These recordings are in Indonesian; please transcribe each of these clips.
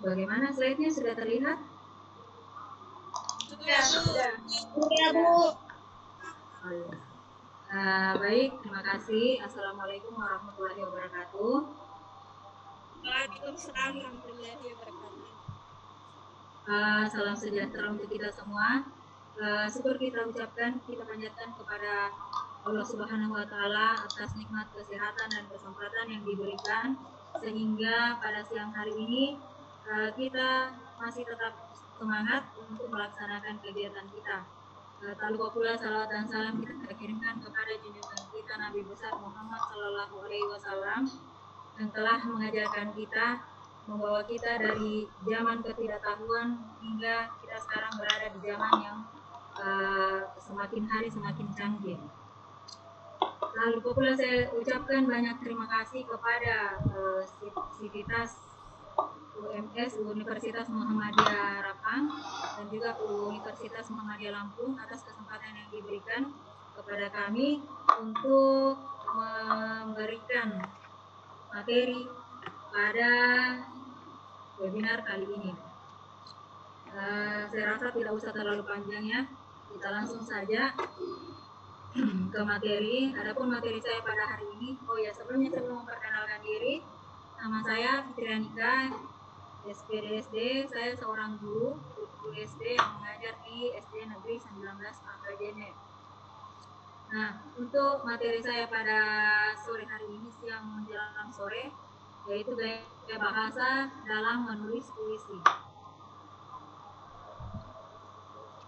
Bagaimana slide-nya, sudah terlihat? Sudah. Sudah, Bu. Oh, ya. Baik, terima kasih. Assalamualaikum warahmatullahi wabarakatuh. Waalaikumsalam warahmatullahi wabarakatuh. Salam sejahtera untuk kita semua. Syukur kita ucapkan, kita panjatkan kepada Allah Subhanahu wa Ta'ala atas nikmat kesehatan dan kesempatan yang diberikan, sehingga pada siang hari ini kita masih tetap semangat untuk melaksanakan kegiatan kita. Tak lupa pula salawat dan salam kita kirimkan kepada junjungan kita Nabi besar Muhammad Sallallahu Alaihi Wasallam yang telah mengajarkan kita, membawa kita dari zaman ketidaktahuan hingga kita sekarang berada di zaman yang semakin hari semakin canggih. Lalu pula saya ucapkan banyak terima kasih kepada Sivitas UMS Universitas Muhammadiyah Rapang dan juga Universitas Muhammadiyah Lampung atas kesempatan yang diberikan kepada kami untuk memberikan materi pada webinar kali ini. Saya rasa tidak usah terlalu panjang ya, kita langsung saja ke materi. Adapun materi saya pada hari ini, sebelum memperkenalkan diri, nama saya Fitri Anika, SPDSD. Saya seorang guru SD yang mengajar di SD Negeri 19 Angkajene. Nah, untuk materi saya pada sore hari ini, siang menjelang sore, yaitu gaya bahasa dalam menulis puisi.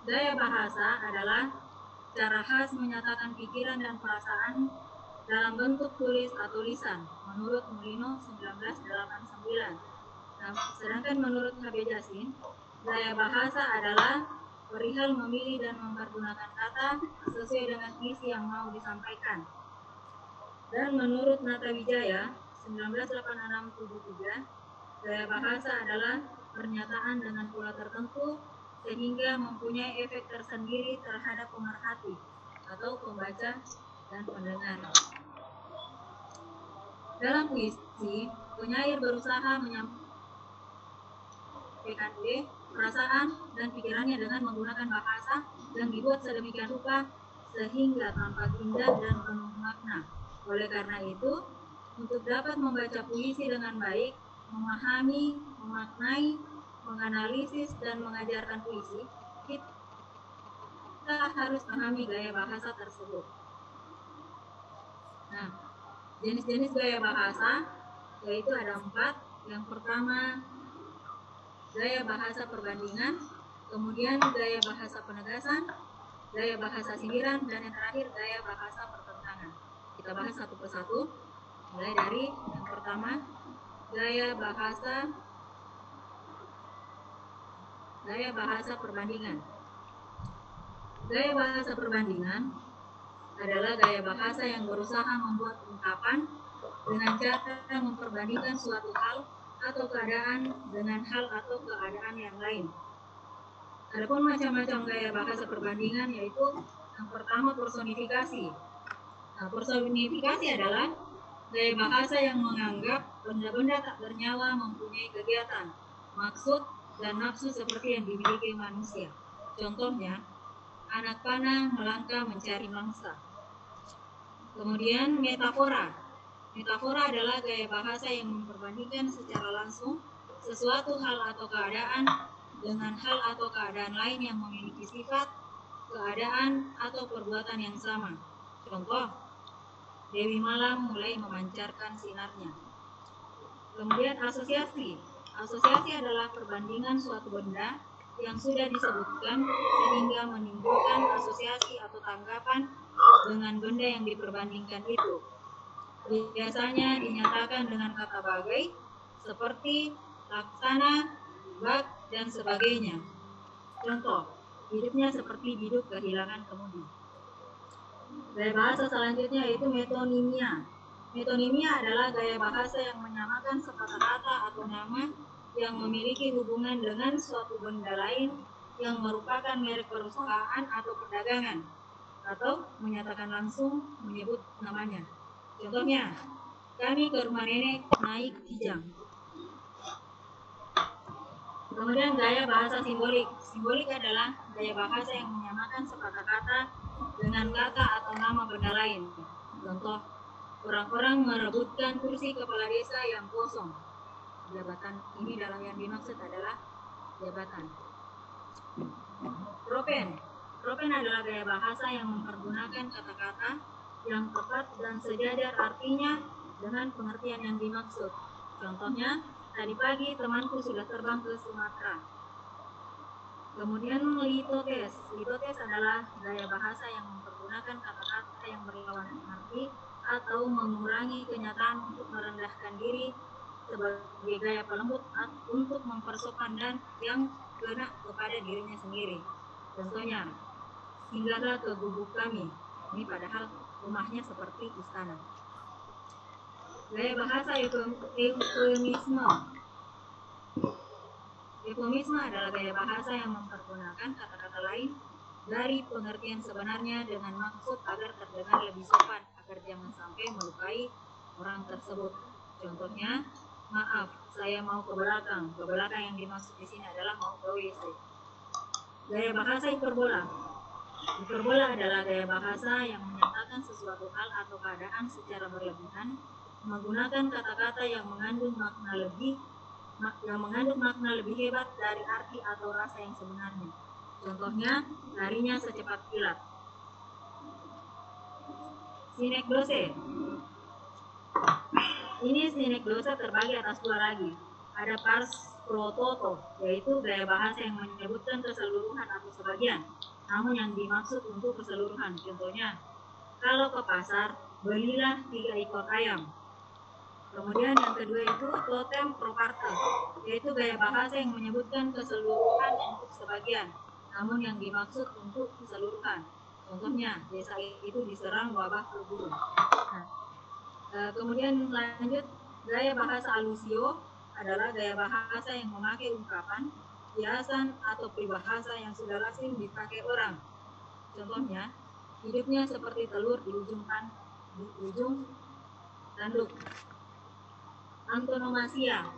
Gaya bahasa adalah cara khas menyatakan pikiran dan perasaan dalam bentuk tulis atau lisan, menurut Mulino 1989. Nah, sedangkan menurut Habib Yasin, gaya bahasa adalah perihal memilih dan mempergunakan kata sesuai dengan isi yang mau disampaikan. Dan menurut Nata Wijaya 1986-73, gaya bahasa adalah pernyataan dengan pola tertentu sehingga mempunyai efek tersendiri terhadap pemerhati atau pembaca dan pendengar. Dalam puisi, penyair berusaha menyampaikan ide, perasaan, dan pikirannya dengan menggunakan bahasa yang dibuat sedemikian rupa sehingga tampak indah dan penuh makna. Oleh karena itu, untuk dapat membaca puisi dengan baik, memahami, memaknai, menganalisis, dan mengajarkan puisi, kita harus memahami gaya bahasa tersebut. Nah, jenis-jenis gaya bahasa yaitu ada 4. Yang pertama, gaya bahasa perbandingan, kemudian gaya bahasa penegasan, gaya bahasa sindiran, dan yang terakhir gaya bahasa pertentangan. Kita bahas satu persatu, mulai dari yang pertama, gaya bahasa perbandingan. Gaya bahasa perbandingan adalah gaya bahasa yang berusaha membuat ungkapan dengan cara memperbandingkan suatu hal atau keadaan dengan hal atau keadaan yang lain. Adapun macam-macam gaya bahasa perbandingan yaitu yang pertama personifikasi. Nah, personifikasi adalah gaya bahasa yang menganggap benda-benda tak bernyawa mempunyai kegiatan, maksud, dan nafsu seperti yang dimiliki manusia. Contohnya, anak panah melangkah mencari mangsa. Kemudian metafora. Metafora adalah gaya bahasa yang memperbandingkan secara langsung sesuatu hal atau keadaan dengan hal atau keadaan lain yang memiliki sifat, keadaan, atau perbuatan yang sama. Contoh, Dewi Malam mulai memancarkan sinarnya. Kemudian asosiasi. Asosiasi adalah perbandingan suatu benda yang sudah disebutkan sehingga menimbulkan asosiasi atau tanggapan dengan benda yang diperbandingkan itu. Biasanya dinyatakan dengan kata bagai, seperti laksana, bak, dan sebagainya. Contoh, hidupnya seperti hidup kehilangan kemudi. Gaya bahasa selanjutnya yaitu metonimia. Metonimia adalah gaya bahasa yang menyamakan sepatah kata atau nama yang memiliki hubungan dengan suatu benda lain yang merupakan merek perusahaan atau perdagangan, atau menyatakan langsung menyebut namanya. Contohnya, kami ke rumah nenek naik kijang. Kemudian gaya bahasa simbolik. Simbolik adalah gaya bahasa yang menyamakan sepatah kata dengan kata atau nama benda lain. Contoh, orang-orang merebutkan kursi kepala desa yang kosong. Jabatan ini dalam yang dimaksud adalah jabatan. Propen. Propen adalah gaya bahasa yang mempergunakan kata-kata yang tepat dan sejajar artinya dengan pengertian yang dimaksud. Contohnya, tadi pagi temanku sudah terbang ke Sumatera. Kemudian litotes. Litotes adalah gaya bahasa yang mempergunakan kata-kata yang berlawanan arti atau mengurangi kenyataan untuk merendahkan diri sebagai gaya pelembut untuk mempersopan dan yang kena kepada dirinya sendiri. Contohnya, singgahlah ke gubuk kami. Ini padahal rumahnya seperti istana. Gaya bahasa eufemisme. Eufemisme adalah gaya bahasa yang mempergunakan kata-kata lain dari pengertian sebenarnya dengan maksud agar terdengar lebih sopan, agar jangan sampai melukai orang tersebut. Contohnya, maaf, saya mau ke belakang. Ke belakang yang dimaksud di sini adalah mau ke WC. Gaya bahasa hiperbola. Hiperbola adalah gaya bahasa yang menyatakan sesuatu hal atau keadaan secara berlebihan, menggunakan kata-kata yang mengandung makna lebih hebat dari arti atau rasa yang sebenarnya. Contohnya, larinya secepat kilat. Sinekdose. Ini sinekdose terbagi atas dua lagi. Ada pars pro toto, yaitu gaya bahasa yang menyebutkan keseluruhan atau sebagian, namun yang dimaksud untuk keseluruhan. Contohnya, kalau ke pasar, belilah 3 ekor ayam. Kemudian yang kedua itu totem pro parte, yaitu gaya bahasa yang menyebutkan keseluruhan untuk sebagian, namun yang dimaksud untuk keseluruhan. Contohnya, desa itu diserang wabah flu burung. Kemudian lanjut, gaya bahasa alusio adalah gaya bahasa yang memakai ungkapan, kiasan atau peribahasa yang sudah lazim dipakai orang. Contohnya, hidupnya seperti telur di ujung tanduk. Antonomasia.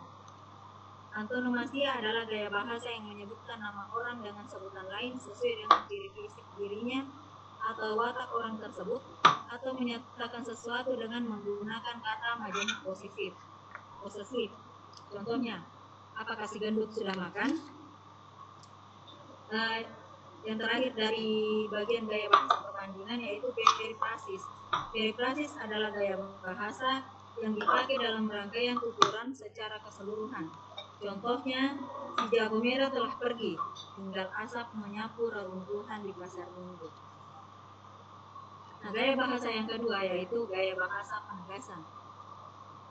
Antonomasia adalah gaya bahasa yang menyebutkan nama orang dengan sebutan lain sesuai dengan ciri fisik dirinya atau watak orang tersebut, atau menyatakan sesuatu dengan menggunakan kata majemuk posesif. Contohnya, apakah si gendut sudah makan? Yang terakhir dari bagian gaya bahasa perbandingan yaitu periphrasis. Periphrasis adalah gaya bahasa yang dipakai dalam rangkaian tuturan secara keseluruhan. Contohnya, si jago merah telah pergi, tinggal asap menyapu reruntuhan di pasar minggu. Nah, gaya bahasa yang kedua yaitu gaya bahasa penegasan.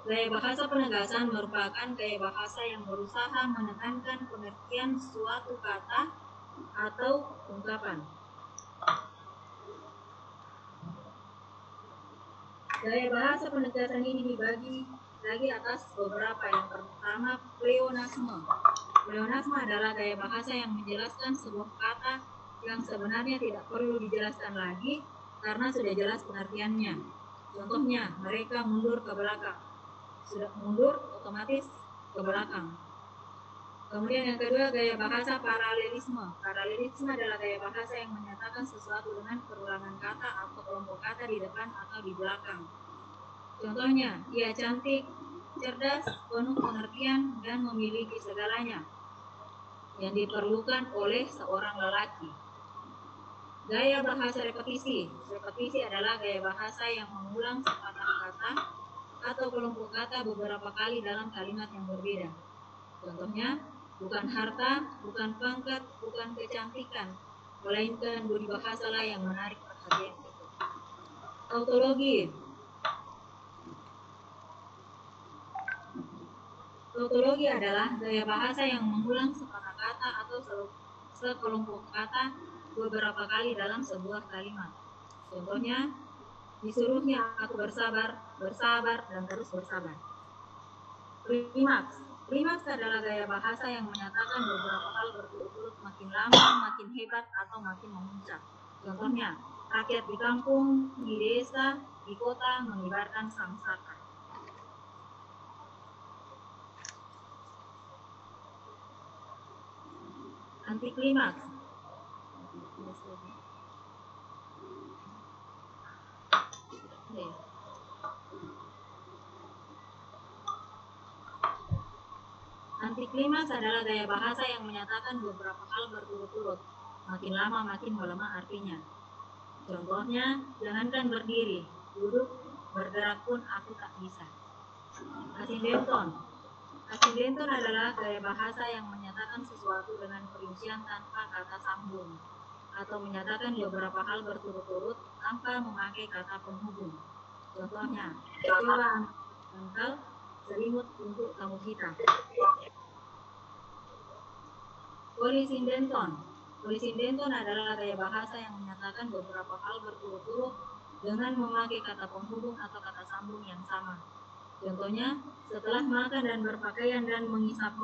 Gaya bahasa penegasan merupakan gaya bahasa yang berusaha menekankan pengertian suatu kata atau ungkapan. Gaya bahasa penegasan ini dibagi lagi atas beberapa. Yang pertama, pleonasme. Pleonasme adalah gaya bahasa yang menjelaskan sebuah kata yang sebenarnya tidak perlu dijelaskan lagi karena sudah jelas pengertiannya. Contohnya, mereka mundur ke belakang. Sudah mundur, otomatis ke belakang. Kemudian yang kedua, gaya bahasa paralelisme. Paralelisme adalah gaya bahasa yang menyatakan sesuatu dengan perulangan kata atau kelompok kata di depan atau di belakang. Contohnya, ia cantik, cerdas, penuh pengertian, dan memiliki segalanya yang diperlukan oleh seorang lelaki. Gaya bahasa repetisi. Repetisi adalah gaya bahasa yang mengulang sepatah kata atau kelompok kata beberapa kali dalam kalimat yang berbeda. Contohnya, bukan harta, bukan pangkat, bukan kecantikan, melainkan budi bahasalah yang menarik perhatian itu. Tautologi. Tautologi adalah gaya bahasa yang mengulang sepatah kata atau sekelompok kata beberapa kali dalam sebuah kalimat. Contohnya, disuruhnya aku bersabar, dan terus bersabar. Klimaks. Klimaks adalah gaya bahasa yang menyatakan beberapa hal berturut-turut makin lama, makin hebat, atau makin memuncak. Contohnya, rakyat di kampung, di desa, di kota mengibarkan sangsaka. Anti klimaks. Anti klimaks adalah gaya bahasa yang menyatakan beberapa hal berturut-turut. Makin lama makin melemah artinya. Contohnya, jangankan berdiri, duduk, bergerak pun aku tak bisa. Asidenton. Asidenton adalah gaya bahasa yang menyatakan sesuatu dengan perincian tanpa kata sambung, atau menyatakan beberapa hal berturut-turut tanpa memakai kata penghubung. Contohnya, coba angkal selimut untuk kamu hitam. Polisindenton. Polisindenton adalah gaya bahasa yang menyatakan beberapa hal berturut-turut dengan memakai kata penghubung atau kata sambung yang sama. Contohnya, setelah makan dan berpakaian dan menghisap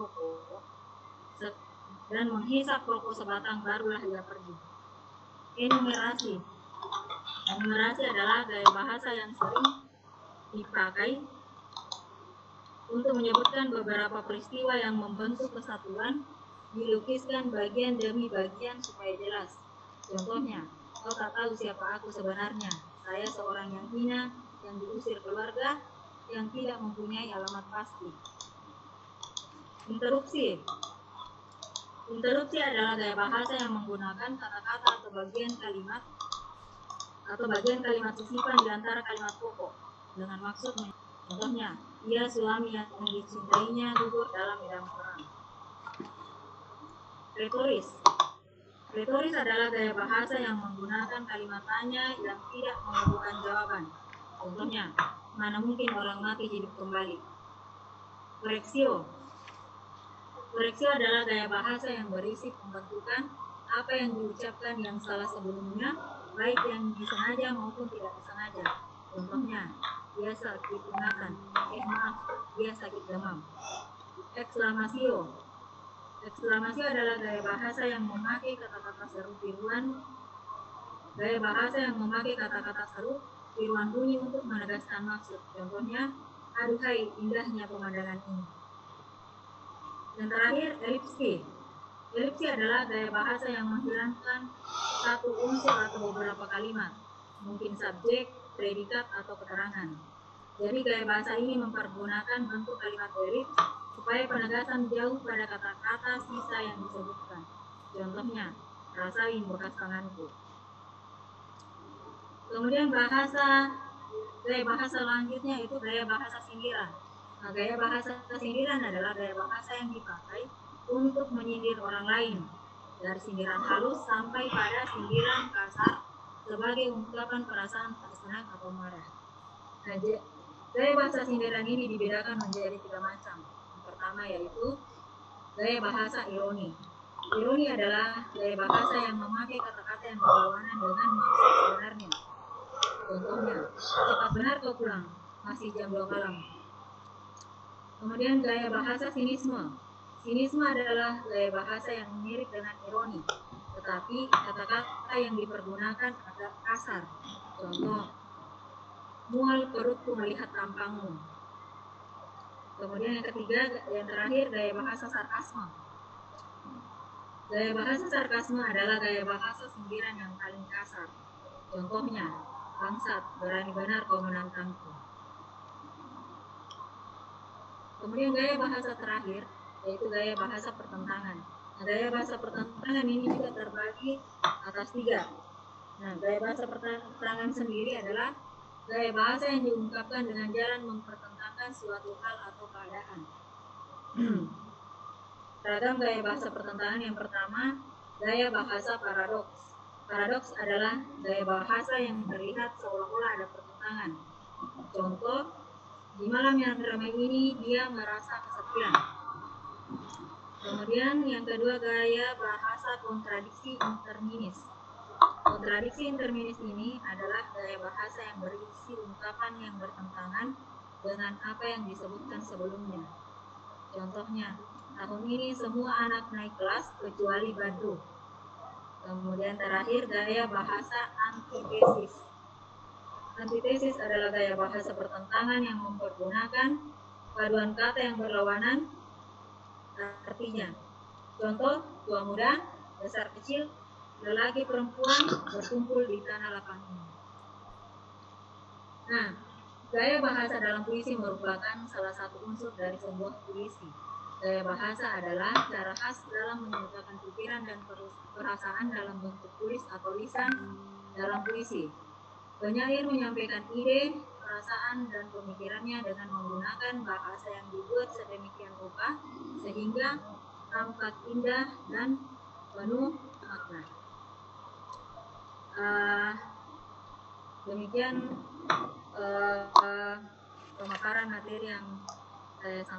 rokok sebatang barulah ia pergi. Enumerasi. Enumerasi adalah gaya bahasa yang sering dipakai untuk menyebutkan beberapa peristiwa yang membentuk kesatuan, dilukiskan bagian demi bagian supaya jelas. Contohnya, kau tak tahu siapa aku sebenarnya. Saya seorang yang hina, yang diusir keluarga, yang tidak mempunyai alamat pasti. Interupsi. Interupsi adalah gaya bahasa yang menggunakan kata-kata atau bagian kalimat sisipan di antara kalimat pokok dengan maksud contohnya, ia suami yang dicintainya gugur dalam medan perang. Retoris. Retoris adalah gaya bahasa yang menggunakan kalimat tanya yang tidak membutuhkan jawaban. Contohnya, mana mungkin orang mati hidup kembali. Koreksio. Koreksio adalah gaya bahasa yang berisi pembentukan apa yang diucapkan yang salah sebelumnya, baik yang disengaja maupun tidak disengaja. Contohnya, dia sakit ingatan. Dia sakit demam. Ekslamasio. Eksklamasi adalah gaya bahasa yang memakai kata-kata seru tiruan. Gaya bahasa yang memakai kata-kata seru tiruan bunyi untuk menegaskan maksud. Contohnya, aduhai indahnya pemandangan ini. Yang terakhir, elipsi. Elipsi adalah gaya bahasa yang menghilangkan satu unsur atau beberapa kalimat, mungkin subjek, predikat, atau keterangan. Jadi gaya bahasa ini mempergunakan bentuk kalimat elips supaya penegasan jauh pada kata-kata sisa yang disebutkan. Contohnya, rasain bekas tanganku. Kemudian gaya bahasa selanjutnya itu gaya bahasa sindiran. Nah, gaya bahasa sindiran adalah gaya bahasa yang dipakai untuk menyindir orang lain, dari sindiran halus sampai pada sindiran kasar sebagai ungkapan perasaan tak senang atau marah. Nah, gaya bahasa sindiran ini dibedakan menjadi 3 macam. Yang pertama yaitu gaya bahasa ironi. Ironi adalah gaya bahasa yang memakai kata-kata yang berlawanan dengan maksud sebenarnya. Contohnya, cepat benar kau pulang, masih jam 2 malam. Kemudian gaya bahasa sinisme. Sinisme adalah gaya bahasa yang mirip dengan ironi, tetapi kata-kata yang dipergunakan agak kasar. Contoh, mual perutku melihat tampangmu. Kemudian yang terakhir gaya bahasa sarkasme. Gaya bahasa sarkasme adalah gaya bahasa sindiran yang paling kasar. Contohnya, bangsat, berani benar kau menantangku. Kemudian gaya bahasa terakhir yaitu gaya bahasa pertentangan. Nah, gaya bahasa pertentangan ini juga terbagi atas 3. Nah, gaya bahasa pertentangan sendiri adalah gaya bahasa yang diungkapkan dengan jalan mempertentangkan suatu hal atau keadaan. Ragam gaya bahasa pertentangan yang pertama, gaya bahasa paradoks. Paradoks adalah gaya bahasa yang terlihat seolah-olah ada pertentangan. Contoh, di malam yang ramai ini dia merasa kesepian. Kemudian yang kedua, gaya bahasa kontradiksi interminis. Kontradiksi interminis ini adalah gaya bahasa yang berisi ungkapan yang bertentangan dengan apa yang disebutkan sebelumnya. Contohnya, tahun ini semua anak naik kelas kecuali Badru. Kemudian terakhir, gaya bahasa antitesis. Antitesis adalah gaya bahasa pertentangan yang mempergunakan paduan kata yang berlawanan artinya. Contoh, tua muda besar kecil, lelaki perempuan berkumpul di tanah lapang ini. Nah, gaya bahasa dalam puisi merupakan salah satu unsur dari sebuah puisi. Gaya bahasa adalah cara khas dalam menyatakan pikiran dan perasaan dalam bentuk tulis atau lisan dalam puisi. Penyair menyampaikan ide, perasaan, dan pemikirannya dengan menggunakan bahasa yang dibuat sedemikian rupa sehingga tampak indah dan penuh makna. Demikian pemaparan materi yang saya sampaikan.